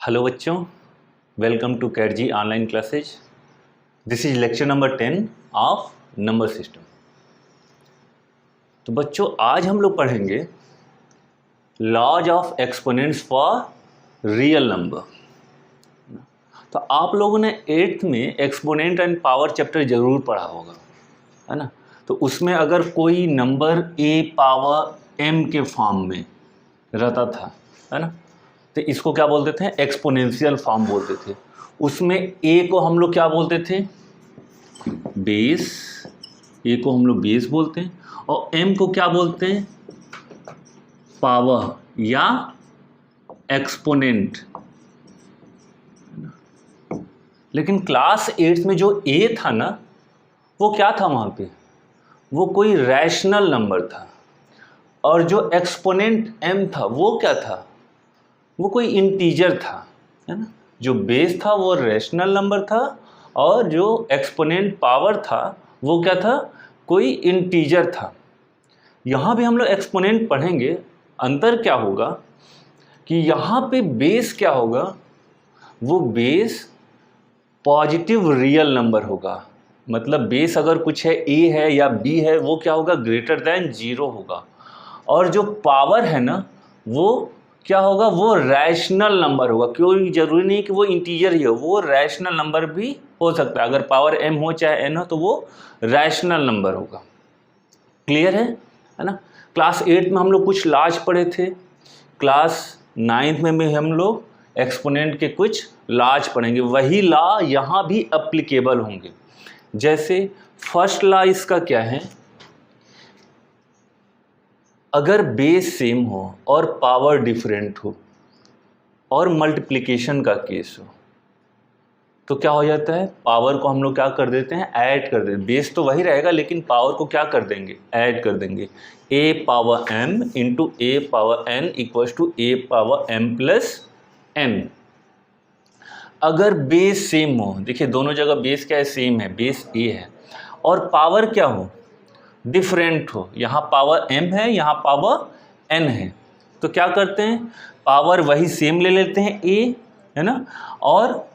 Hello बच्चों, welcome to कैटजी online classes. This is lecture number 10 of number system. तो बच्चों, आज हम लोग पढ़ेंगे laws of exponents for real number. तो आप लोगों ने 8th में एक्सपोनेंट एंड पावर चैप्टर जरूर पढ़ा होगा, है ना। तो उसमें अगर कोई नंबर a पावर m के फॉर्म में रहता था, है ना, तो इसको क्या बोलते थे? एक्सपोनेंशियल फॉर्म बोलते थे। उसमें a को हम लोग क्या बोलते थे? बेस। a को हम लोग बेस बोलते हैं और m को क्या बोलते हैं? पावर या एक्सपोनेंट। लेकिन क्लास 8 में जो a था ना, वो क्या था वहाँ पे? वो कोई रैशनल नंबर था। और जो एक्सपोनेंट m था वो क्या था? वो कोई इंटीजर था, है ना। जो बेस था वो रैशनल नंबर था और जो एक्सपोनेंट पावर था वो क्या था? कोई इंटीजर था। यहाँ भी हम लोग एक्सपोनेंट पढ़ेंगे। अंतर क्या होगा कि यहाँ पे बेस क्या होगा? वो बेस पॉजिटिव रियल नंबर होगा। मतलब बेस अगर कुछ है, a है या b है, वो क्या होगा? ग्रेटर देन 0 होगा। और जो पावर है ना, वो क्या होगा? वो रैशनल नंबर होगा। कोई जरूरी नहीं कि वो इंटीजर ही हो, वो रैशनल नंबर भी हो सकता है। अगर पावर m हो चाहे n हो तो वो रैशनल नंबर होगा। क्लियर है ना। क्लास 8 में हम लोग कुछ लॉज पढ़े थे। क्लास 9th में भी हम लोग एक्सपोनेंट के कुछ लॉज पढ़ेंगे। वही लॉ यहाँ भी एप्लीकेबल होंगे। जैसे फर्स्ट लॉ इसका क्या है? अगर बेस सेम हो और पावर डिफरेंट हो और मल्टीप्लिकेशन का केस हो तो क्या हो जाता है? पावर को हम लोग क्या कर देते हैं? ऐड कर देते हैं। बेस तो वही रहेगा लेकिन पावर को क्या कर देंगे? ऐड कर देंगे। a power m into a power n equals to a power m plus n। अगर बेस सेम हो, देखिए दोनों जगह बेस क्या है? सेम है, बेस a है। और पावर क्या हो? डिफरेंट हो। यहाँ पावर m है, यहाँ पावर n है। तो क्या करते हैं? पावर वही सेम ले लेते हैं a, है ना, और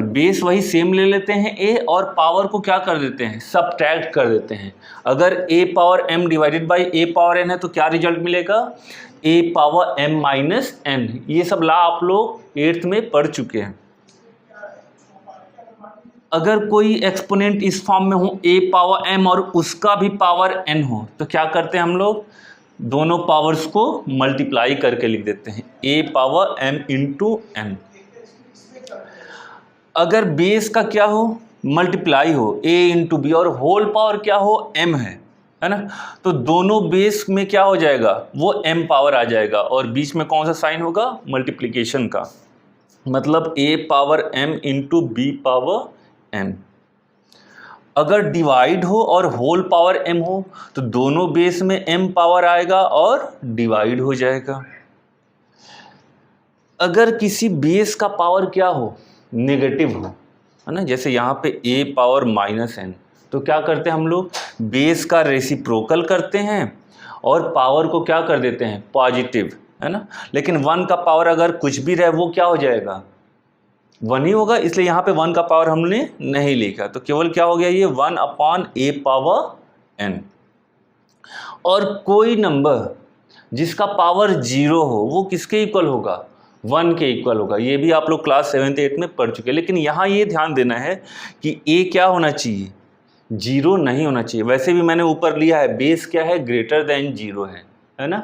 बेस वही सेम ले लेते हैं a और पावर को क्या कर देते हैं? सबट्रैक्ट कर देते हैं। अगर a power m divided by a power n है तो क्या रिजल्ट मिलेगा? a power m minus n। ये सब लॉ आप लोग 8th में पढ़ चुके हैं। अगर कोई एक्सपोनेंट इस फॉर्म में हो, a पावर m और उसका भी पावर n हो, तो क्या करते हैं हम लोग? दोनों पावर्स को मल्टीप्लाई करके लिख देते हैं, a power m into n। अगर बेस का क्या हो? मल्टीप्लाई हो, a इंटू b, और होल पावर क्या हो? m है ना। तो दोनों बेस में क्या हो जाएगा? वो m पावर आ जाएगा और बीच में कौन सा साइन होगा? मल्टीप्लिकेशन का। मतलब a power m into b power m। अगर डिवाइड हो और होल पावर m हो तो दोनों बेस में m पावर आएगा और डिवाइड हो जाएगा। अगर किसी बेस का पावर क्या हो? नेगेटिव हो, है ना। जैसे यहाँ पे a पावर माइनस n, तो क्या करते हैं हम लोग? बेस का रेसिप्रोकल करते हैं और पावर को क्या कर देते हैं? पॉजिटिव, है ना। लेकिन 1 का पावर अगर कुछ भी रहे वो क्या हो जाएगा? 1 ही होगा। इसलिए यहाँ पे 1 का पावर हमने नहीं लिखा, तो केवल क्या हो गया? ये 1 अपॉन a पावर n। और कोई नंबर जिसका पावर 0 हो वो किसके इक्वल होगा? 1 के इक्वल होगा। ये भी आप लोग क्लास 7th 8th में पढ़ चुके हैं। लेकिन यहाँ ये ध्यान देना है कि a क्या होना चाहिए? 0 नहीं होना चाहिए। वैसे भी मैंने ऊपर लिया है, बेस क्या है? ग्रेटर देन 0 है ना।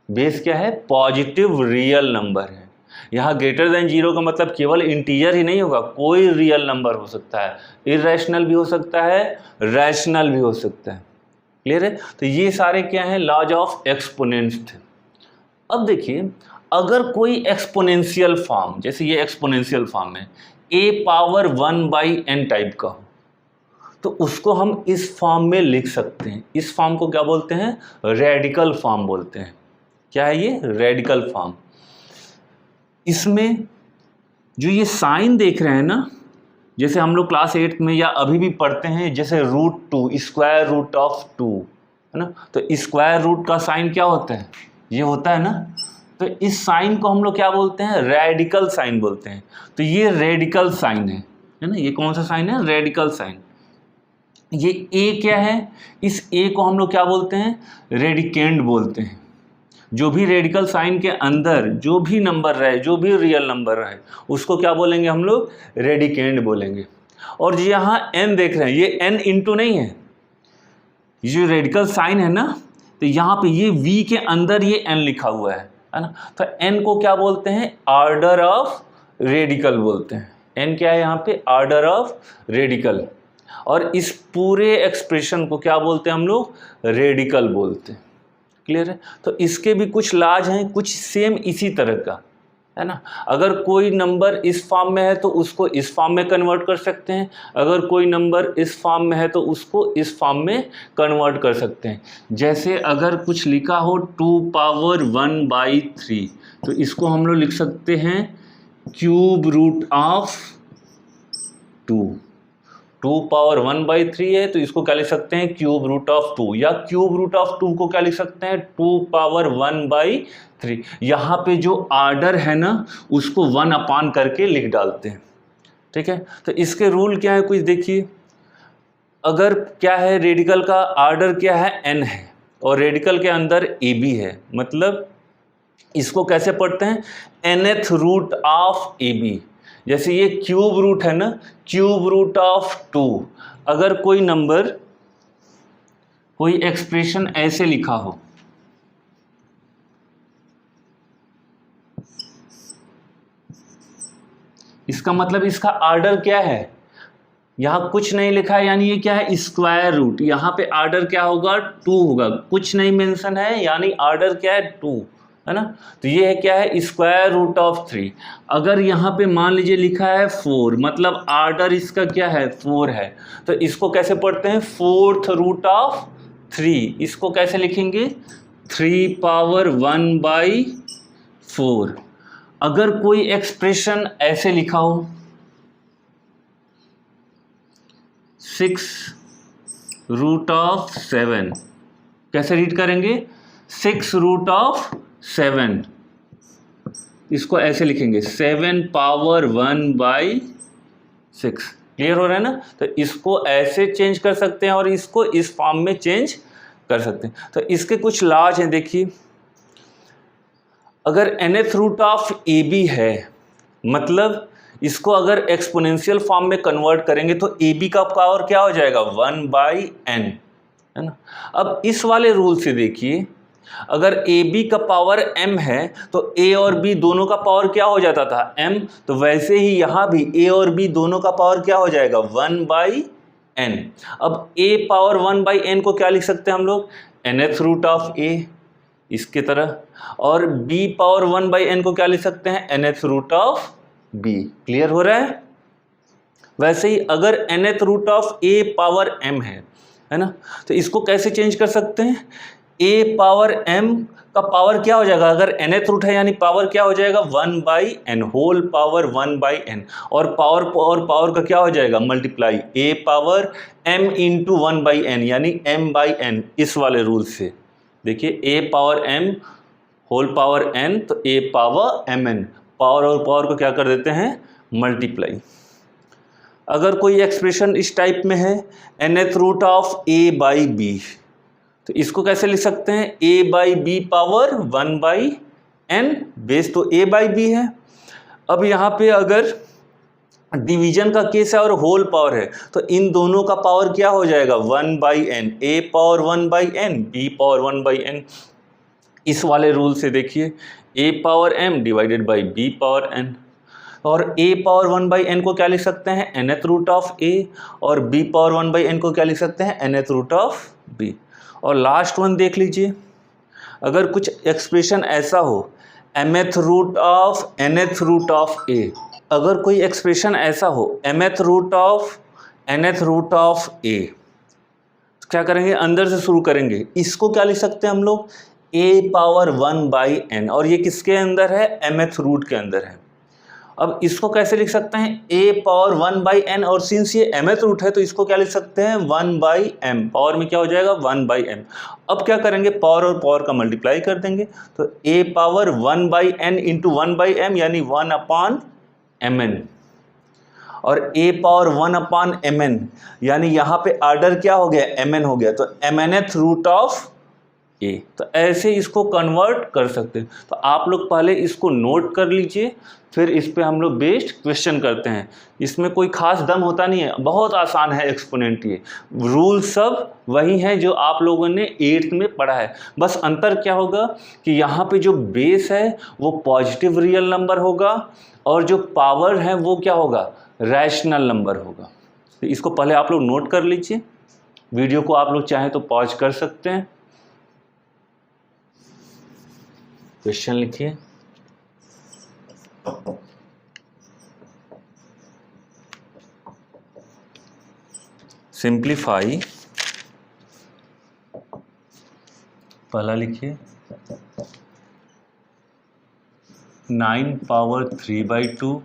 बेस क्या है? पॉजिटिव रियल नंबर है। यहाँ ग्रेटर देन 0 का मतलब केवल इंटीजर ही नहीं होगा, कोई रियल नंबर हो सकता है। इरेशनल भी हो सकता है, रैशनल भी हो सकता है। क्लियर है? तो ये सारे क्या हैं? लॉज ऑफ एक्सपोनेंट्स थे। अब देखिए, अगर कोई एक्सपोनेंशियल फॉर्म, जैसे ये एक्सपोनेंशियल फॉर्म है, a power 1 by n type का हो, तो उसको हम इस फॉर्म में लिख सकते हैं। इस फॉर्म को क्या बोलते हैं? रेडिकल फॉर्म बोलते हैं। क्या है ये? Radical form. इसमें जो ये साइन देख रहे हैं ना, जैसे हम लोग क्लास 8 में या अभी भी पढ़ते हैं, जैसे √2, स्क्वायर रूट ऑफ 2, है ना। तो स्क्वायर रूट का साइन क्या होता है? ये होता है ना तो इस साइन को हम लोग क्या बोलते हैं, रेडिकल साइन बोलते हैं। तो ये रेडिकल साइन है ना, ये कौन सा साइन है, रेडिकल साइन। ये ए क्या है, इस ए को हम लोग क्या बोलते हैं, रेडिकेंड बोलते हैं। जो भी रेडिकल साइन के अंदर जो भी नंबर रहे, जो भी रियल नंबर रहे, उसको क्या बोलेंगे हम लोग, रेडिकेंड बोलेंगे। और जो यहाँ n देख रहे हैं, ये n इंटू नहीं है, ये जो रेडिकल साइन है ना, तो यहाँ पे ये v के अंदर ये n लिखा हुआ है ना। तो n को क्या बोलते हैं, ऑर्डर ऑफ रेडिकल बोलते हैं। n क्या है यहाँ पे, ऑर्डर ऑफ रेडिकल। और इस पूरे एक्सप्रेशन को क्या बोलते हैं हम लोग, रेडिकल बोलते हैं। क्लियर है। तो इसके भी कुछ लाज हैं, कुछ सेम इसी तरह का है ना। अगर कोई नंबर इस फॉर्म में है तो उसको इस फॉर्म में कन्वर्ट कर सकते हैं, अगर कोई नंबर इस फॉर्म में है तो उसको इस फॉर्म में कन्वर्ट कर सकते हैं। जैसे अगर कुछ लिखा हो 2 पावर 1/3, तो इसको हम लोग लिख सकते हैं क्यूब रूट ऑफ 2। 2 पावर 1/3 है तो इसको क्या लिख सकते हैं, क्यूब रूट ऑफ 2, या क्यूब रूट ऑफ 2 को क्या लिख सकते हैं, 2 पावर 1/3। यहाँ पे जो आर्डर है ना, उसको 1 अपान करके लिख डालते हैं। ठीक है। तो इसके रूल क्या है, कुछ देखिए। अगर क्या है, रेडिकल का आर्डर क्या है, n है, और रेडिकल के अंदर AB है, मतलब इसको कैसे पढ़ते हैं, nth रूट ऑफ AB। जैसे ये क्यूब रूट है ना, क्यूब रूट ऑफ 2। अगर कोई नंबर, कोई एक्सप्रेशन ऐसे लिखा हो, इसका मतलब इसका ऑर्डर क्या है, यहां कुछ नहीं लिखा है, यानी ये क्या है, स्क्वायर रूट। यहां पे ऑर्डर क्या होगा, 2 होगा, कुछ नहीं मेंशन है, यानी ऑर्डर क्या है, 2 है ना। तो ये है क्या है, स्क्वायर रूट ऑफ 3। अगर यहाँ पे मान लीजिए लिखा है 4, मतलब ऑर्डर इसका क्या है, 4 है, तो इसको कैसे पढ़ते हैं, 4th रूट ऑफ 3। इसको कैसे लिखेंगे, 3 पावर 1/4। अगर कोई एक्सप्रेशन ऐसे लिखा हो, 6 रूट ऑफ 7, कैसे रीड करेंगे, 6 रूट ऑफ 7, इसको ऐसे लिखेंगे 7 पावर 1/6। क्लियर हो रहा है ना। तो इसको ऐसे चेंज कर सकते हैं और इसको इस फॉर्म में चेंज कर सकते हैं। तो इसके कुछ लॉज हैं, देखिए। अगर nth रूट ऑफ AB है, मतलब इसको अगर एक्सपोनेंशियल फॉर्म में कन्वर्ट करेंगे तो AB का पावर क्या हो जाएगा, 1/n है ना। अब इस वाले रूल से देखिए, अगर AB का पावर m है तो A और B दोनों का पावर क्या हो जाता था, m। तो वैसे ही यहाँ भी A और B दोनों का पावर क्या हो जाएगा, 1/n। अब A पावर 1/n को क्या लिख सकते हैं हम लोग, nth रूट ऑफ A, इसके तरह। और B पावर 1/n को क्या लिख सकते हैं, nth root of B। Clear हो रहा है। वैसे ही अगर nth root of A power m है ना, तो इसको कैसे चेंज कर सकते हैं, A पावर m का पावर क्या हो जाएगा, अगर nth रूट है यानी पावर क्या हो जाएगा, 1/n, होल पावर 1/n। और पावर का क्या हो जाएगा, multiply, A power m into 1/n, यानी m/n। इस वाले रूल से देखिए, A power m whole power n, तो A पावर mn, पावर और पावर को क्या कर देते हैं, मल्टीप्लाई। अगर कोई एक्सप्रेशन इस टाइप में है, nth रूट ऑफ A/B, तो इसको कैसे लिख सकते हैं, A/B पावर 1/n, बेस तो A/B है। अब यहाँ पे अगर डिवीजन का केस है और होल पावर है, तो इन दोनों का पावर क्या हो जाएगा, 1/n, A power 1/n, B power 1/n। इस वाले रूल से देखिए, A power m divided by B power n। और A पावर 1/n को क्या लिख सकते हैं, nth रूट ऑफ A, और B पावर 1/n को क्या लिख सकते हैं, nth रूट ऑफ B। और लास्ट वन देख लीजिए, अगर कुछ एक्सप्रेशन ऐसा हो, mth root of nth root of A। अगर कोई एक्सप्रेशन ऐसा हो, mth root of nth root of A, तो क्या करेंगे, अंदर से शुरू करेंगे। इसको क्या लिख सकते हैं हम लोग, A पावर 1/n, और ये किसके अंदर है, mth रूट के अंदर है। अब इसको कैसे लिख सकते हैं, a पावर 1/n, और सिंस ये mth रूट है तो इसको क्या लिख सकते हैं 1/m, पावर में क्या हो जाएगा 1/m। अब क्या करेंगे, पावर और पावर का मल्टीप्लाई कर देंगे, तो a power 1/n into 1/m यानी 1/mn, और a पावर 1/mn यानी यहाँ पे आर्डर क्या हो गया mn हो गया, तो mnth रूट ऑफ a। तो ऐसे इसको कन्वर्ट कर सकते हैं। तो आप लोग पहले इसको नोट कर लीजिए, फिर इस पे हम लोग बेस्ड क्वेश्चन करते हैं। इसमें कोई खास दम होता नहीं है, बहुत आसान है एक्सपोनेंट, ये रूल सब वही हैं जो आप लोगों ने 8th में पढ़ा है। बस अंतर क्या होगा कि यहाँ पे जो बेस है वो पॉजिटिव रियल नंबर होगा, और जो पावर है वो क्या होगा, रैशनल नंबर होगा। तो इसको पहले आप लोग नोट कर लीजिए, वीडियो को आप लोग चाहें तो पॉज कर सकते हैं। क्वेश्चन लिखिए, सिंप्लीफाई, पहला लिखिए 9 power 3/2,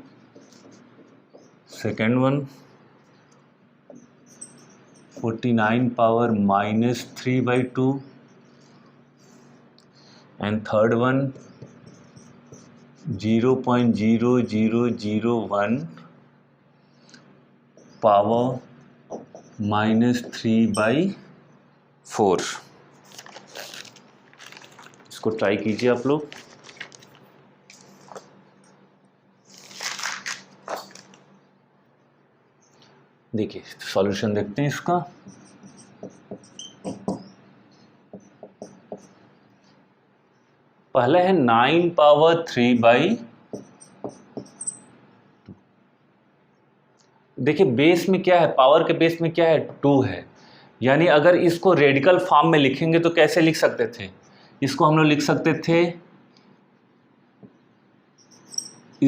second one 49 power -3/2, and third one 0.0001 power -3/4। इसको ट्राई कीजिए आप लोग। देखिए सॉल्यूशन देखते हैं इसका। पहला है 9 पावर 3/2। देखिए बेस में क्या है, पावर के बेस में क्या है 2 है, यानी अगर इसको रेडिकल फॉर्म में लिखेंगे तो कैसे लिख सकते थे, इसको हम लोग लिख सकते थे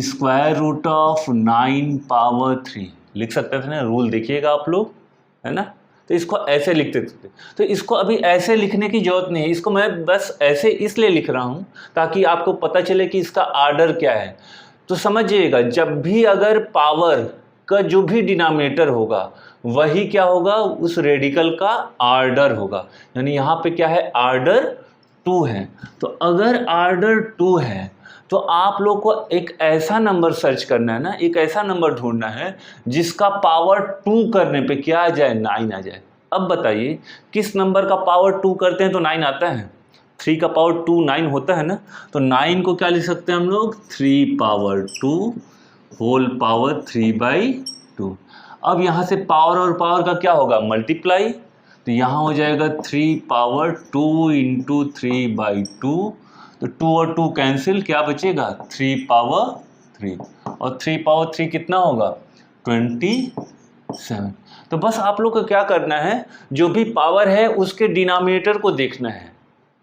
स्क्वायर रूट ऑफ 9 पावर 3 लिख सकते थे ना, रूल देखिएगा आप लोग, है ना। तो इसको ऐसे लिखते थे, तो इसको अभी ऐसे लिखने की जरूरत नहीं है, इसको मैं बस ऐसे इसलिए लिख रहा हूँ ताकि आपको पता चले कि इसका आर्डर क्या है। तो समझिएगा, जब भी अगर पावर का जो भी डिनोमिनेटर होगा वही क्या होगा, उस रेडिकल का आर्डर होगा। यानी यहाँ पे क्या है, आर्डर 2 है। तो अगर आर्डर 2 है तो आप लोग को एक ऐसा नंबर सर्च करना है ना, एक ऐसा नंबर ढूंढना है जिसका पावर 2 करने पे क्या आ जाए, 9 आ जाए। अब बताइए किस नंबर का पावर 2 करते हैं तो 9 आता है, 3 का पावर 2 9 होता है ना। तो 9 को क्या लिख सकते हैं हम लोग, 3 पावर 2 होल पावर 3/2। अब यहाँ से पावर और पावर का क्या होगा, मल्टीप्लाई, तो यहाँ हो जाएगा 3 पावर 2 इंटू 3/2, तो 2 और 2 कैंसिल, क्या बचेगा 3 पावर 3, और 3 पावर 3 कितना होगा 27। तो बस आप लोग को क्या करना है, जो भी पावर है उसके डिनोमिनेटर को देखना है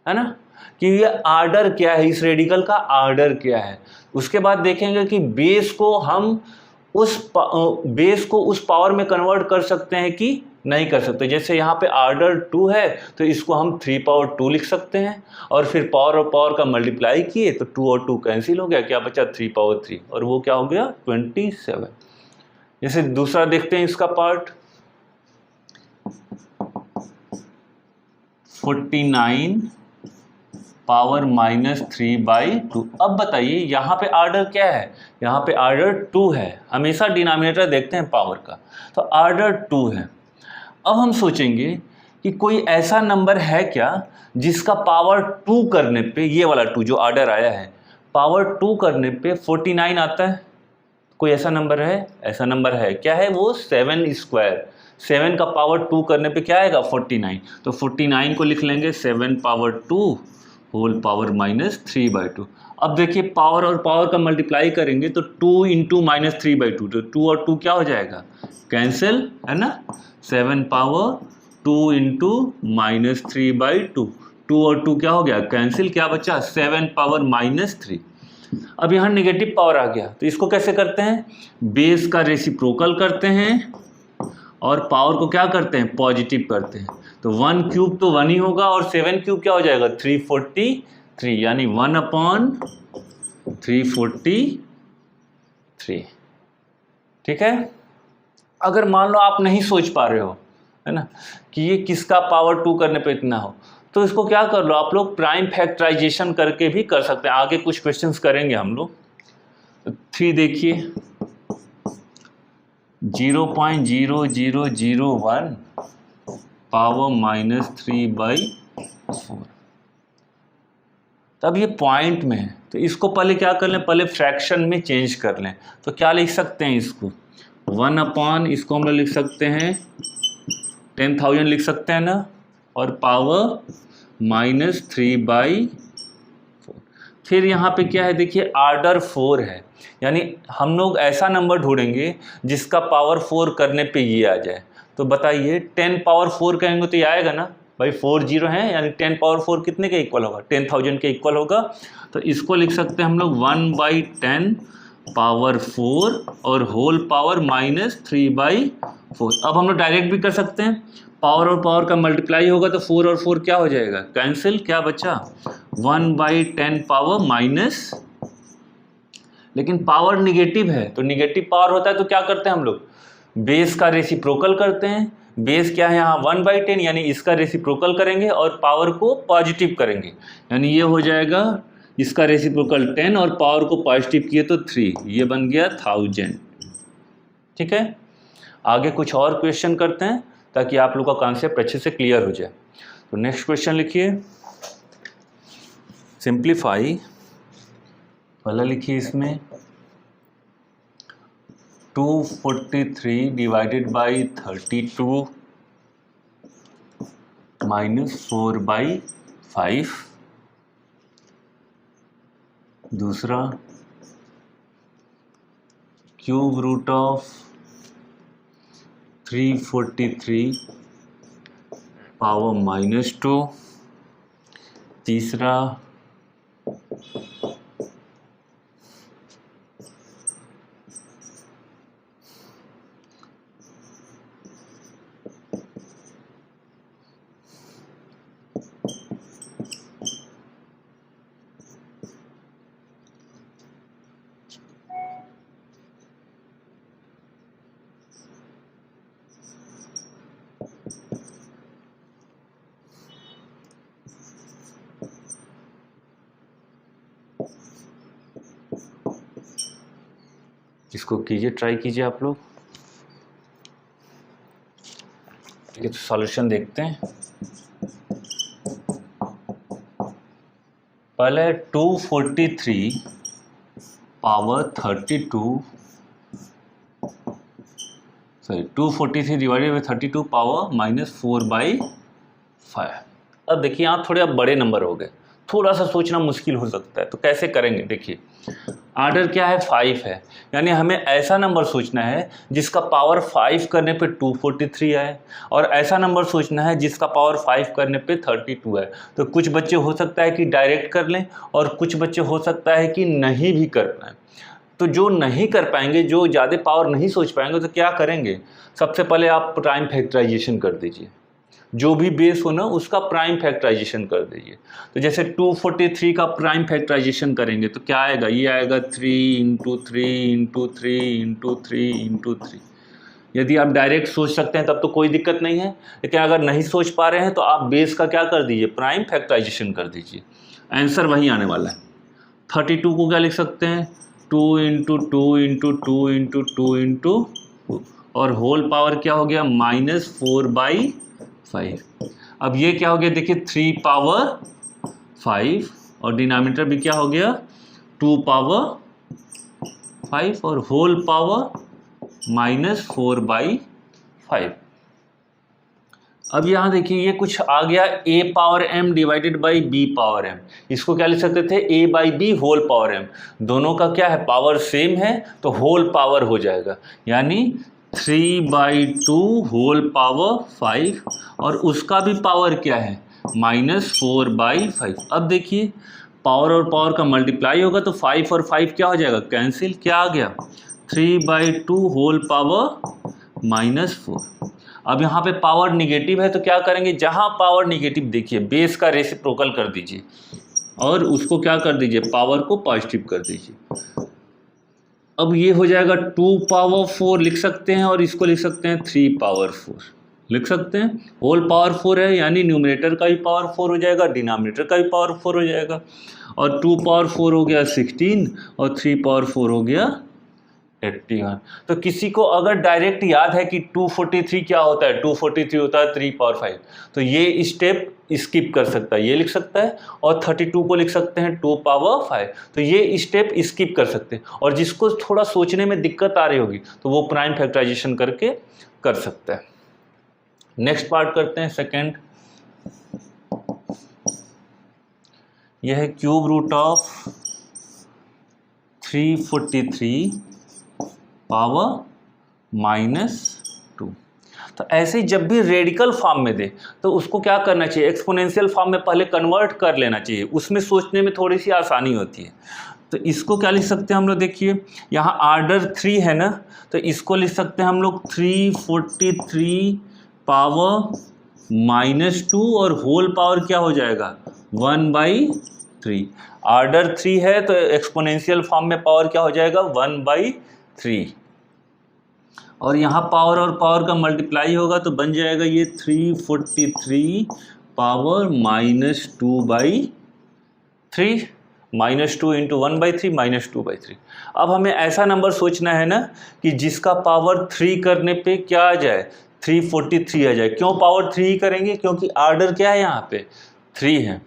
ना, कि ये आर्डर क्या है, इस रेडिकल का आर्डर क्या है। उसके बाद देखेंगे कि बेस को हम उस पावर में कन्वर्ट कर सकते हैं कि नहीं कर सकते। जैसे यहाँ पे आर्डर 2 है तो इसको हम 3 पावर 2 लिख सकते हैं, और फिर पावर और पावर का मल्टीप्लाई किए तो 2 और 2 कैंसिल हो गया, क्या बचा 3 पावर 3, और वो क्या हो गया 27। जैसे दूसरा देखते हैं इसका पार्ट, 49 पावर -3/2। अब बताइए यहाँ पे आर्डर क्या है, यहाँ पे आर्डर 2 है, हमेशा डिनोमिनेटर देखते हैं पावर का, तो आर्डर 2 है। अब हम सोचेंगे कि कोई ऐसा नंबर है क्या जिसका पावर 2 करने पे, ये वाला 2 जो आर्डर आया है, पावर 2 करने पे 49 आता है। कोई ऐसा नंबर है, ऐसा नंबर है, क्या है वो 7²। 7 का पावर 2 करने पे क्या आएगा 49, तो 49 को लिख लेंगे 7 पावर 2 होल पावर -3/2। अब देखिए पावर और पावर का मल्टीप्लाई करेंगे तो 2 इंटू -3/2, तो 2 और 2 क्या हो जाएगा, कैंसिल, है ना। 7 पावर 2 इंटू -3/2, 2 और 2 क्या हो गया, कैंसिल, क्या बचा 7 पावर -3। अब यहाँ नेगेटिव पावर आ गया, तो इसको कैसे करते हैं, बेस का रेसिप्रोकल करते हैं और पावर को क्या करते हैं, पॉजिटिव करते हैं। तो 1 क्यूब तो 1 ही होगा, और 7 क्यूब क्या हो जाएगा 343, यानी 1/343 3। ठीक है, अगर मान लो आप नहीं सोच पा रहे हो, है ना, कि ये किसका पावर 2 करने पे इतना हो, तो इसको क्या कर लो आप लोग, प्राइम फैक्टराइजेशन करके भी कर सकते हैं। आगे कुछ क्वेश्चंस करेंगे हम लोग। तो 3 देखिए, 0.0001 पावर -3/4। तब ये पॉइंट में है, तो इसको पहले क्या कर लें, पहले फ्रैक्शन में चेंज कर लें। तो क्या लिख सकते हैं इसको, 1/, इसको हम लोग लिख सकते हैं 10,000 लिख सकते हैं ना, और पावर -3/4। फिर यहाँ पे क्या है देखिए, ऑर्डर 4 है, यानी हम लोग ऐसा नंबर ढूंढेंगे जिसका पावर 4 करने पे ये आ जाए। तो बताइए 10 पावर 4 कहेंगे तो ये आएगा ना भाई, 4 0 है, यानी 10 पावर 4 कितने के इक्वल होगा, 10,000 के इक्वल होगा। तो इसको लिख सकते हैं हम लोग 1/10 पावर 4 और होल पावर -3/4। अब हम लोग डायरेक्ट भी कर सकते हैं, पावर और पावर का मल्टीप्लाई होगा तो 4 और 4 क्या हो जाएगा, कैंसिल, क्या बचा 1/10 पावर माइनस, लेकिन पावर निगेटिव है, तो निगेटिव पावर होता है तो क्या करते हैं हम लोग, बेस का रेसिप्रोकल करते हैं। बेस क्या है यहाँ 1/10, यानी इसका रेसिप्रोकल करेंगे और पावर को पॉजिटिव करेंगे, यानी ये हो जाएगा इसका रेसिप्रोकल 10 और पावर को पॉजिटिव किए तो 3, ये बन गया 1000। ठीक है, आगे कुछ और क्वेश्चन करते हैं ताकि आप लोग का कॉन्सेप्ट अच्छे से क्लियर हो जाए। तो नेक्स्ट क्वेश्चन लिखिए, सिंप्लीफाई। पहला लिखिए इसमें 243 डिवाइडेड बाई 32 -4/5। दूसरा क्यूब रूट ऑफ 343 पावर -2। तीसरा इसको कीजिए, ट्राई कीजिए आप लोग। ठीक है, तो सॉल्यूशन देखते हैं। पहले 243 power 32, sorry 243 divided by 32 power -4/5। अब देखिए यहाँ थोड़े अब बड़े नंबर हो गए, थोड़ा सा सोचना मुश्किल हो सकता है, तो कैसे करेंगे। देखिए आर्डर क्या है 5 है, यानी हमें ऐसा नंबर सोचना है जिसका पावर 5 करने पे 243 आए, और ऐसा नंबर सोचना है जिसका पावर 5 करने पे 32 है। तो कुछ बच्चे हो सकता है कि डायरेक्ट कर लें, और कुछ बच्चे हो सकता है कि नहीं भी कर पाएँ। तो जो नहीं कर पाएंगे, जो ज़्यादा पावर नहीं सोच पाएंगे, तो क्या करेंगे, सबसे पहले आप प्राइम फैक्टराइजेशन कर दीजिए, जो भी बेस हो ना उसका प्राइम फैक्टराइजेशन कर दीजिए। तो जैसे 243 का प्राइम फैक्टराइजेशन करेंगे तो क्या आएगा, ये आएगा 3 × 3 × 3 × 3 × 3। यदि आप डायरेक्ट सोच सकते हैं तब तो कोई दिक्कत नहीं है, लेकिन अगर नहीं सोच पा रहे हैं तो आप बेस का क्या कर दीजिए, प्राइम फैक्टराइजेशन कर दीजिए, आंसर वही आने वाला है। 32 को क्या लिख सकते हैं, 2 × 2 × 2 × 2 × 2, और होल पावर क्या हो गया -4/5। अब ये क्या हो गया देखिए 3 पावर 5, और डिनोमिनेटर भी क्या हो गया 2 पावर 5, और होल पावर -4/5। अब यहाँ देखिए ये कुछ आ गया a power m divided by b power m। इसको क्या लिख सकते थे, a/b होल पावर m। दोनों का क्या है, पावर सेम है, तो होल पावर हो जाएगा, यानी 3/2 होल पावर 5, और उसका भी पावर क्या है -4/5। अब देखिए पावर और पावर का मल्टीप्लाई होगा तो 5 और 5 क्या हो जाएगा, कैंसिल, क्या आ गया 3/2 होल पावर -4। अब यहाँ पे पावर निगेटिव है तो क्या करेंगे, जहाँ पावर निगेटिव देखिए बेस का रेसिप्रोकल कर दीजिए और उसको क्या कर दीजिए, पावर को पॉजिटिव कर दीजिए। अब ये हो जाएगा 2 पावर 4 लिख सकते हैं, और इसको लिख सकते हैं 3 पावर 4 लिख सकते हैं। होल पावर 4 है, यानी न्यूमरेटर का भी पावर 4 हो जाएगा, डिनोमिनेटर का भी पावर 4 हो जाएगा। और 2 पावर 4 हो गया 16, और 3 पावर 4 हो गया 81। तो किसी को अगर डायरेक्ट याद है कि 243 क्या होता है, 243 होता है 3 पावर 5, तो ये स्टेप स्किप कर सकता है, ये लिख सकता है, और 32 को लिख सकते हैं 2 पावर 5, तो ये स्टेप स्किप कर सकते हैं। और जिसको थोड़ा सोचने में दिक्कत आ रही होगी तो वो प्राइम फैक्टराइजेशन करके कर सकता है। नेक्स्ट पार्ट करते हैं, सेकेंड। यह है क्यूब रूट ऑफ 343 पावर -2। तो ऐसे ही जब भी रेडिकल फॉर्म में दे तो उसको क्या करना चाहिए, एक्सपोनेंशियल फॉर्म में पहले कन्वर्ट कर लेना चाहिए, उसमें सोचने में थोड़ी सी आसानी होती है। तो इसको क्या लिख सकते हैं हम लोग, देखिए यहाँ ऑर्डर 3 है ना, तो इसको लिख सकते हैं हम लोग 343 पावर -2, और होल पावर क्या हो जाएगा 1/3। ऑर्डर 3 है तो एक्सपोनेंशियल फॉर्म में पावर क्या हो जाएगा 1/3, और यहाँ पावर और पावर का मल्टीप्लाई होगा तो बन जाएगा ये 343 पावर -2/3, -2 इंटू 1/3 -2/3। अब हमें ऐसा नंबर सोचना है ना कि जिसका पावर 3 करने पे क्या आ जाए, 343 आ जाए। क्यों पावर 3 ही करेंगे, क्योंकि ऑर्डर क्या है यहाँ पे 3 है।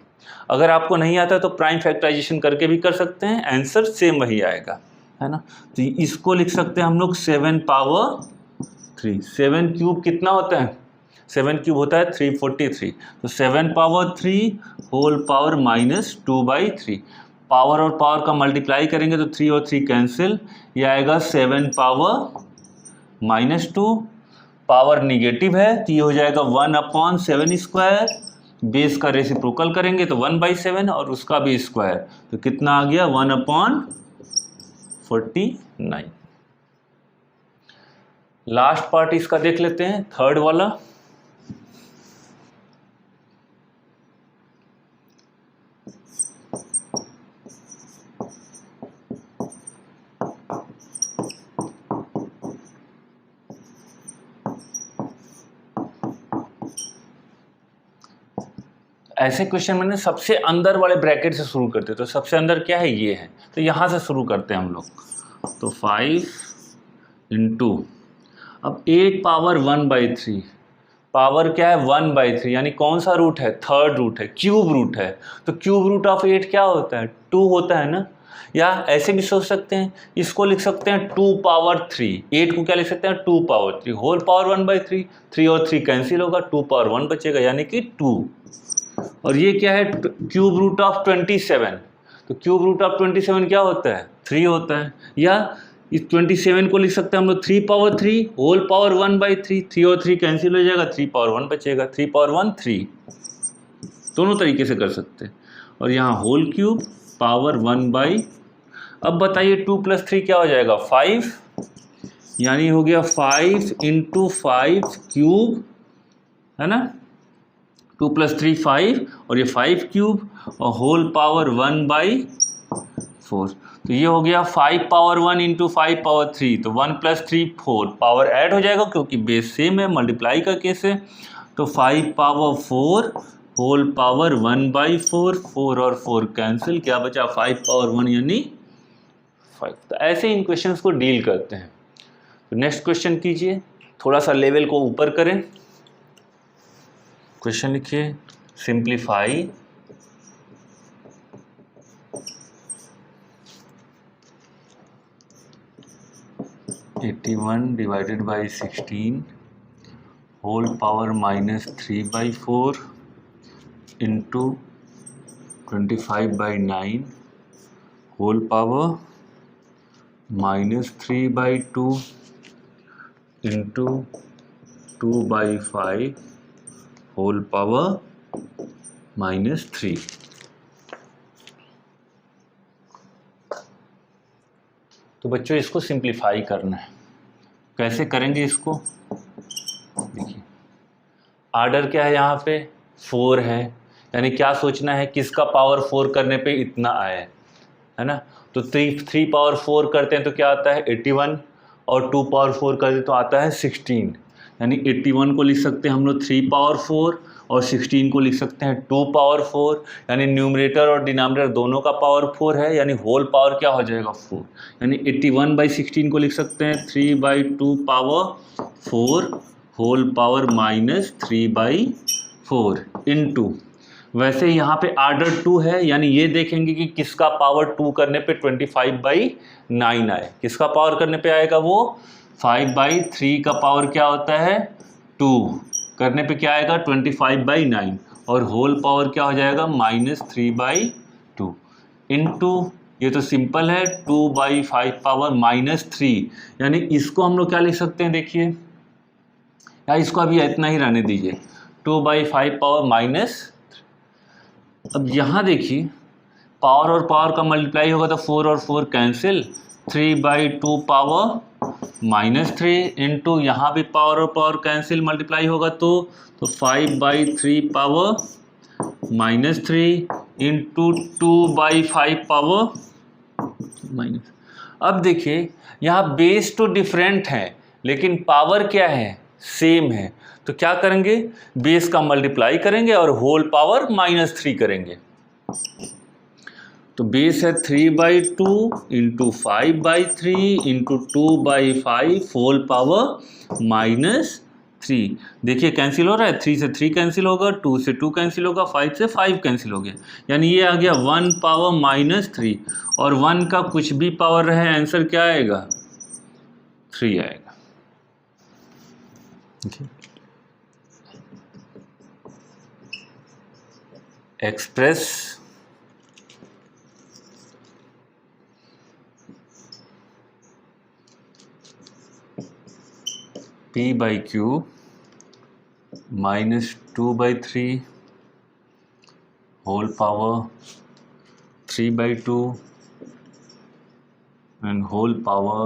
अगर आपको नहीं आता तो प्राइम फैक्टराइजेशन करके भी कर सकते हैं, आंसर सेम वही आएगा, है ना। तो इसको लिख सकते हैं हम लोग 7 पावर 3। 7 क्यूब कितना होता है, 7 क्यूब होता है 343, तो 7 पावर 3 होल पावर -2/3। पावर और पावर का मल्टीप्लाई करेंगे तो 3 और 3 कैंसिल, ये आएगा 7 पावर -2। पावर निगेटिव है तो ये हो जाएगा 1/7²। बेस का रेसिप्रोकल करेंगे तो 1/7, और उसका भी स्क्वायर, तो कितना आ गया 1/49। लास्ट पार्ट इसका देख लेते हैं, थर्ड वाला। ऐसे क्वेश्चन मैंने सबसे अंदर वाले ब्रैकेट से शुरू करते, तो सबसे अंदर क्या है, ये है, तो यहाँ से शुरू करते हैं हम लोग। तो 5 इंटू, अब 8 पावर 1/3, पावर क्या है 1/3, यानी कौन सा रूट है, थर्ड रूट है, क्यूब रूट है। तो क्यूब रूट ऑफ 8 क्या होता है, 2 होता है ना। या ऐसे भी सोच सकते हैं, इसको लिख सकते हैं 2 पावर 3। 8 को क्या लिख सकते हैं 2 पावर 3, होल पावर 1/3, 3 और 3 कैंसिल होगा, 2 पावर 1 बचेगा, यानी कि 2। और ये क्या है क्यूब रूट ऑफ 27, तो क्यूब रूट ऑफ 27 क्या होता है 3 होता है। या इस 27 को लिख सकते हैं हम लोग 3 पावर 3 होल पावर 1/3, 3 और 3 कैंसिल हो जाएगा, 3 पावर 1 बचेगा, 3 पावर 1 3, दोनों तरीके से कर सकते हैं। और यहाँ होल क्यूब पावर 1/, अब बताइए 2 + 3 क्या हो जाएगा 5, यानी हो गया 5 × 5 क्यूब, है ना। 2 + 3 5, और ये 5 क्यूब, और होल पावर 1/4, तो ये हो गया 5 पावर 1 × 5 पावर 3, तो 1 + 3 4, पावर ऐड हो जाएगा क्योंकि बेस सेम है, मल्टीप्लाई का केस है। तो 5 पावर 4 होल पावर 1/4, 4 और 4 कैंसिल, क्या बचा 5 पावर 1 यानी 5। तो ऐसे इन क्वेश्चंस को डील करते हैं। तो नेक्स्ट क्वेश्चन कीजिए, थोड़ा सा लेवल को ऊपर करें। क्वेश्चन लिखिए, simplify 81 divided by 16 whole power -3/4 into 25/9 whole power -3/2 into 2/5 whole power -3। तो बच्चों इसको सिंप्लीफाई करना है, कैसे करेंगे इसको, देखिए ऑर्डर क्या है यहाँ पे 4 है, यानी क्या सोचना है किसका पावर 4 करने पे इतना आया है, है ना। तो 3 पावर 4 करते हैं तो क्या आता है 81, और 2 पावर 4 करते तो आता है 16। यानी 81 को लिख सकते हैं हम लोग 3 पावर 4 और 16 को लिख सकते हैं 2 पावर 4। यानी न्यूमरेटर और डिनोमिनेटर दोनों का पावर 4 है, यानी होल पावर क्या हो जाएगा 4। यानी 81/16 को लिख सकते हैं 3/2 पावर 4 होल पावर -3/4 इनटू, वैसे यहाँ पे आर्डर 2 है, यानी ये देखेंगे कि किसका पावर 2 करने पे 25/9 आए। किसका पावर करने पे आएगा वो 5/3 का पावर क्या होता है 2 करने पे क्या आएगा 25/9, और होल पावर क्या हो जाएगा -3/2 इनटू, ये तो सिंपल है 2/5 पावर -3। यानी इसको हम लोग क्या लिख सकते हैं देखिए, या इसको अभी इतना ही रहने दीजिए 2/5 पावर माइनस। अब यहाँ देखिए पावर और पावर का मल्टीप्लाई होगा तो 4 और 4 कैंसिल, 3/2 पावर -3 इनटू यहाँ भी पावर और पावर कैंसिल मल्टीप्लाई होगा तो 5/3 पावर -3 इंटू 2/5 पावर माइनस। अब देखिए यहाँ बेस तो डिफरेंट है लेकिन पावर क्या है सेम है, तो क्या करेंगे बेस का मल्टीप्लाई करेंगे और होल पावर -3 करेंगे। तो बेस है 3/2 इंटू 5/3 इंटू 2/5 होल पावर -3। देखिए कैंसिल हो रहा है, 3 से 3 कैंसिल होगा, 2 से 2 कैंसिल होगा, 5 से 5 कैंसिल हो गया, यानी ये आ गया 1 पावर -3, और 1 का कुछ भी पावर रहे आंसर क्या आएगा 3 आएगा। Express P/Q -2/3 whole power 3/2 and whole power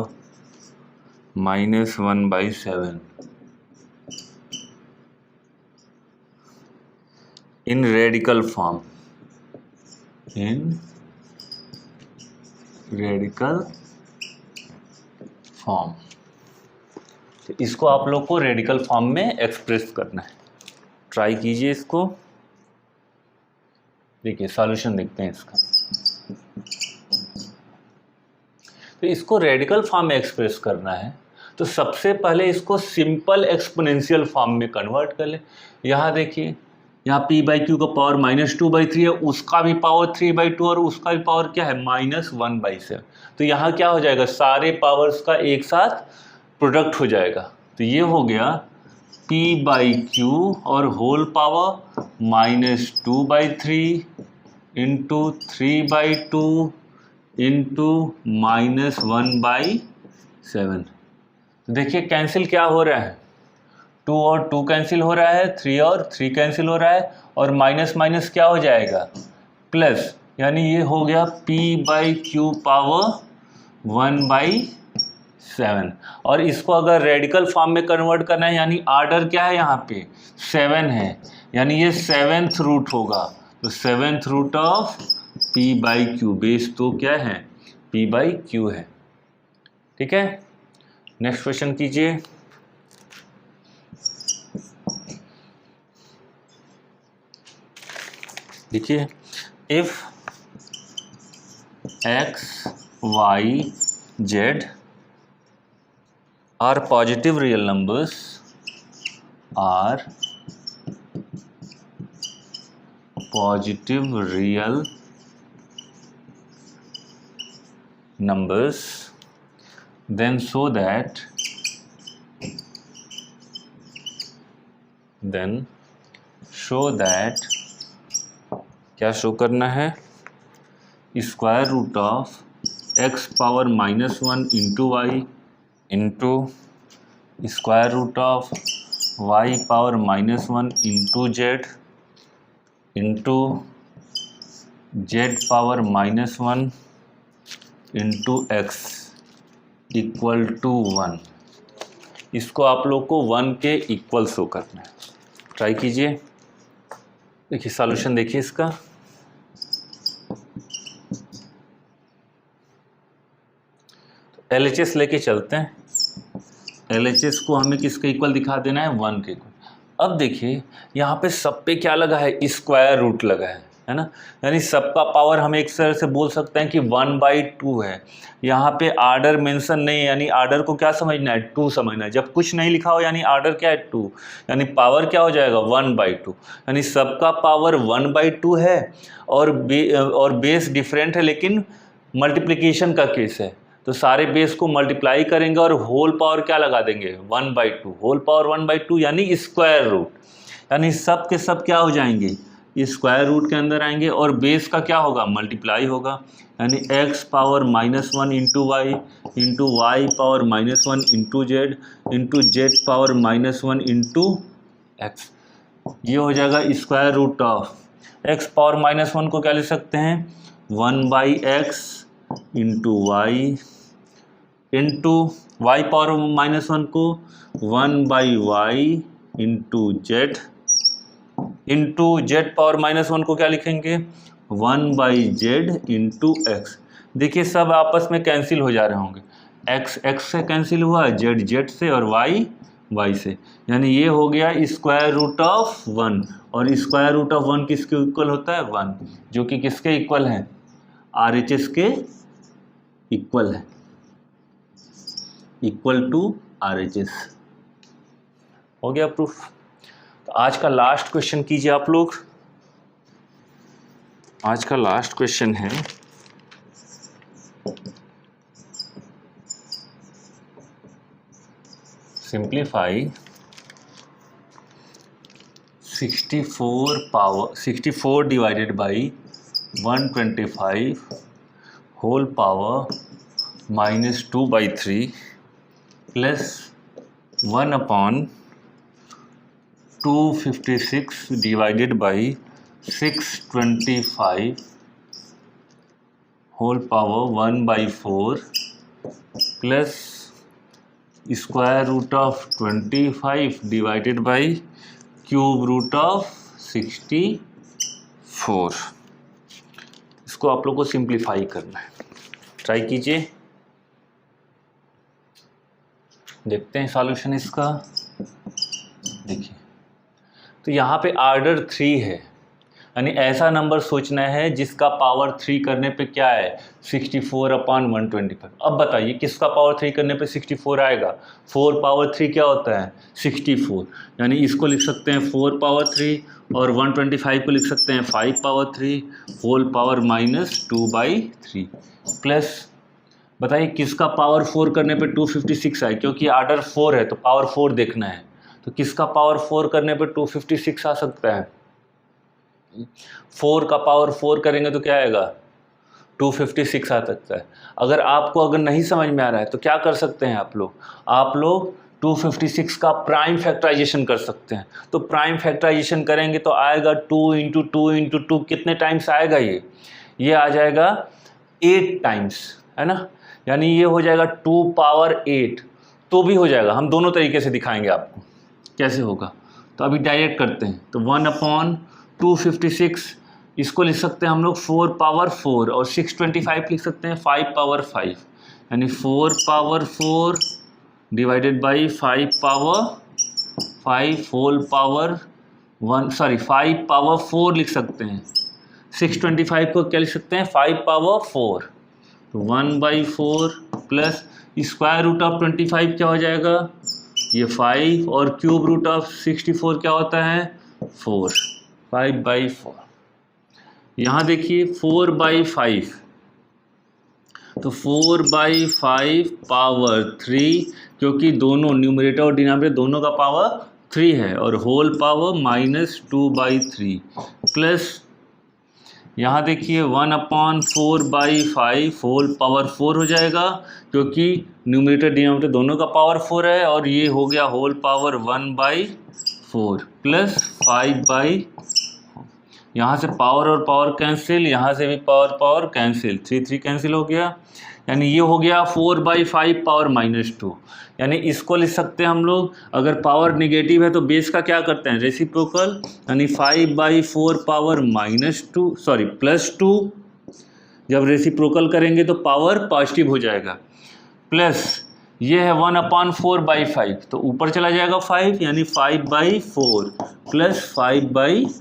-1/7 in radical form, in radical form। तो इसको आप लोग को रेडिकल फॉर्म में एक्सप्रेस करना है। ट्राई कीजिए इसको, देखिए सॉल्यूशन देखते हैं इसका। तो इसको रेडिकल फॉर्म में एक्सप्रेस करना है तो सबसे पहले इसको सिंपल एक्सपोनेंशियल फॉर्म में कन्वर्ट कर ले। यहाँ देखिए यहाँ P/Q का पावर -2/3 है, उसका भी पावर 3/2 और उसका भी पावर क्या है -1/7। तो यहाँ क्या हो जाएगा सारे पावर्स का एक साथ प्रोडक्ट हो जाएगा, तो ये हो गया P/Q और होल पावर -2/3 इंटू 3/2 इंटू -1/7। देखिए कैंसिल क्या हो रहा है 2 और 2 कैंसिल हो रहा है, 3 और 3 कैंसिल हो रहा है, और माइनस माइनस क्या हो जाएगा प्लस, यानी ये हो गया P/Q पावर 1/7। और इसको अगर रेडिकल फॉर्म में कन्वर्ट करना है, यानी आर्डर क्या है यहाँ पे 7 है, यानी ये 7th रूट होगा, तो 7th root of P/Q, base तो क्या है P/Q है। ठीक है, नेक्स्ट क्वेश्चन कीजिए। देखिए if x, y, z are positive real numbers, are positive real numbers, then show that क्या शो करना है square root of x power -1 into y into square root of y power -1 into z into z power -1 into x equal to 1। इसको आप लोग को 1 के equal show करना है। ट्राई कीजिए, देखिए सॉल्यूशन देखिए इसका। LHS लेके चलते हैं। LHS को हमें किसके इक्वल दिखा देना है, 1 के इक्वल। अब देखिए यहाँ पे सब पे क्या लगा है, स्क्वायर रूट लगा है ना, यानी सबका पावर हम एक तरह से बोल सकते हैं कि 1/2 है। यहाँ पे आर्डर मेंशन नहीं है, यानी आर्डर को क्या समझना है, 2 समझना है। जब कुछ नहीं लिखा हो यानी आर्डर क्या है, 2, यानी पावर क्या हो जाएगा, 1/2, यानी सबका पावर 1/2 है। और बेस डिफरेंट है, लेकिन मल्टीप्लिकेशन का केस है, तो सारे बेस को मल्टीप्लाई करेंगे और होल पावर क्या लगा देंगे, 1/2, होल पावर 1/2 यानी स्क्वायर रूट, यानी सब के सब क्या हो जाएंगे, स्क्वायर रूट के अंदर आएंगे। और बेस का क्या होगा, मल्टीप्लाई होगा, यानी x power -1 into y into y power -1 into z into z power -1 into x. ये हो जाएगा square root of x power -1 को क्या लिख सकते हैं, 1/x into y into y power -1 को 1/y into z into z power -1 को क्या लिखेंगे, 1/z इंटू एक्स। देखिए सब आपस में कैंसिल हो जा रहे होंगे, x x से कैंसिल हुआ, z z से और y y से, यानी ये हो गया स्क्वायर रूट ऑफ 1। और स्क्वायर रूट ऑफ 1 किसके इक्वल होता है, 1, जो कि किसके इक्वल है, RHS के इक्वल है, इक्वल टू RHS। हो गया प्रूफ। तो आज का लास्ट क्वेश्चन कीजिए आप लोग। आज का लास्ट क्वेश्चन है simplify 64 divided by 125 whole power -2/3 plus 1/256 divided by 625 whole power 1/4 plus square root of 25 divided by cube root of 64। इसको आप लोग को सिंप्लीफाई करना है, ट्राई कीजिए, देखते हैं सॉल्यूशन इसका। देखिए तो यहाँ पे आर्डर 3 है, यानी ऐसा नंबर सोचना है जिसका पावर 3 करने पे क्या है, 64/125। अब बताइए किसका पावर 3 करने पे 64 आएगा, 4 पावर 3 क्या होता है, 64, यानी इसको लिख सकते हैं 4 पावर 3 और 125 को लिख सकते हैं 5 पावर 3 होल पावर -2/3 प्लस, बताइए किसका पावर 4 करने पे 256 आए, क्योंकि आर्डर 4 है तो पावर 4 देखना है, तो किसका पावर 4 करने पे 256 आ सकता है, 4 का पावर 4 करेंगे तो क्या आएगा, 256 आ सकता है। अगर नहीं समझ में आ रहा है तो क्या कर सकते हैं आप लोग 256 का प्राइम फैक्टराइजेशन कर सकते हैं। तो प्राइम फैक्टराइजेशन करेंगे तो आएगा 2 × 2 × 2, कितने टाइम्स आएगा, ये आ जाएगा 8 टाइम्स, है ना, यानी ये हो जाएगा 2 पावर 8, तो भी हो जाएगा। हम दोनों तरीके से दिखाएंगे आपको कैसे होगा, तो अभी डायरेक्ट करते हैं। तो 1/256 इसको लिख सकते हैं हम लोग 4 पावर 4 और 625 लिख सकते हैं 5 पावर 5, यानी 4 power 4 divided by 5 power 5 whole power 5 power 4 लिख सकते हैं। 625 को क्या लिख सकते हैं, 5 पावर 4, तो 1/4 प्लस स्क्वायर रूट ऑफ 25 क्या हो जाएगा, ये 5 और क्यूब रूट ऑफ 64 क्या होता है, 4, 5/4। यहाँ देखिए 4/5, तो 4/5 पावर 3, क्योंकि दोनों न्यूमरेटर और डिनोमिनेटर दोनों का पावर 3 है, और होल पावर -2/3 प्लस यहाँ देखिए 1/4/5 होल पावर 4 हो जाएगा, क्योंकि न्यूमरेटर डिनोमिनेटर दोनों का पावर 4 है, और ये हो गया होल पावर 1/4 प्लस 5/, यहाँ से पावर और पावर कैंसिल, यहाँ से भी पावर कैंसिल, 3 कैंसिल हो गया, यानी ये हो गया 4/5 पावर -2। यानी इसको लिख सकते हैं हम लोग, अगर पावर निगेटिव है तो बेस का क्या करते हैं, रेसिप्रोकल, यानी 5/4 पावर +2, जब रेसिप्रोकल करेंगे तो पावर पॉजिटिव हो जाएगा, प्लस ये है 1/4/5, तो ऊपर चला जाएगा 5, यानी 5/4 प्लस 5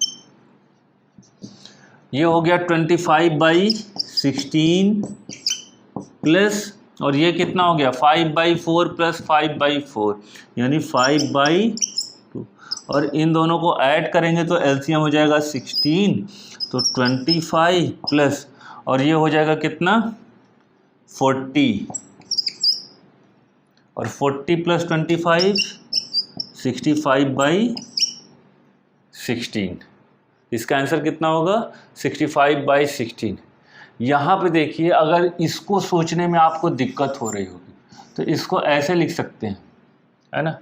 ये हो गया 25/16 प्लस, और ये कितना हो गया 5/4 प्लस 5/4 यानी 5/2, और इन दोनों को ऐड करेंगे तो एलसीएम हो जाएगा 16, तो 25 प्लस, और ये हो जाएगा कितना 40, और 40 प्लस 25 65/16, इसका आंसर कितना होगा 65/16। यहाँ पे देखिए, अगर इसको सोचने में आपको दिक्कत हो रही होगी तो इसको ऐसे लिख सकते हैं, है ना,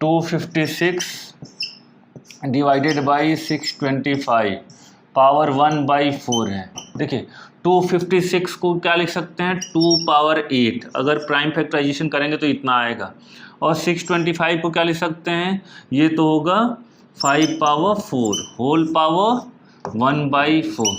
256 डिवाइडेड बाई 625 पावर 1/4 है। देखिए 256 को क्या लिख सकते हैं 2 पावर 8, अगर प्राइम फैक्टराइजेशन करेंगे तो इतना आएगा, और 625 को क्या लिख सकते हैं, ये तो होगा 5 पावर 4 होल पावर 1/4,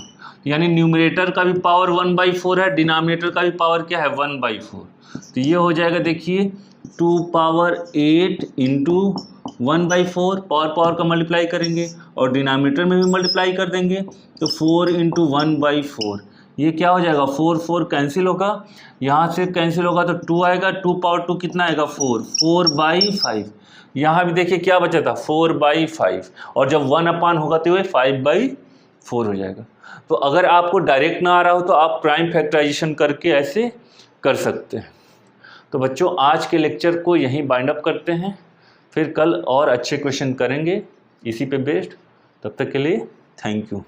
यानी न्यूमरेटर का भी पावर 1/4 है, डिनोमिनेटर का भी पावर क्या है 1/4, तो ये हो जाएगा देखिए 2 पावर 8 इंटू 1/4, पावर का मल्टीप्लाई करेंगे और डिनोमिनेटर में भी मल्टीप्लाई कर देंगे, तो 4 इंटू 1/4, ये क्या हो जाएगा 4 कैंसिल होगा, यहाँ से कैंसिल होगा तो 2 आएगा, 2 पावर 2 कितना आएगा 4/5, यहाँ भी देखिए क्या बचा था 4/5, और जब 1 होगा तो ये 5/4 हो जाएगा। तो अगर आपको डायरेक्ट ना आ रहा हो तो आप प्राइम फैक्टराइजेशन करके ऐसे कर सकते हैं। तो बच्चों आज के लेक्चर को यहीं बाइंड अप करते हैं, फिर कल और अच्छे क्वेश्चन करेंगे इसी पे बेस्ड। तब तक के लिए थैंक यू।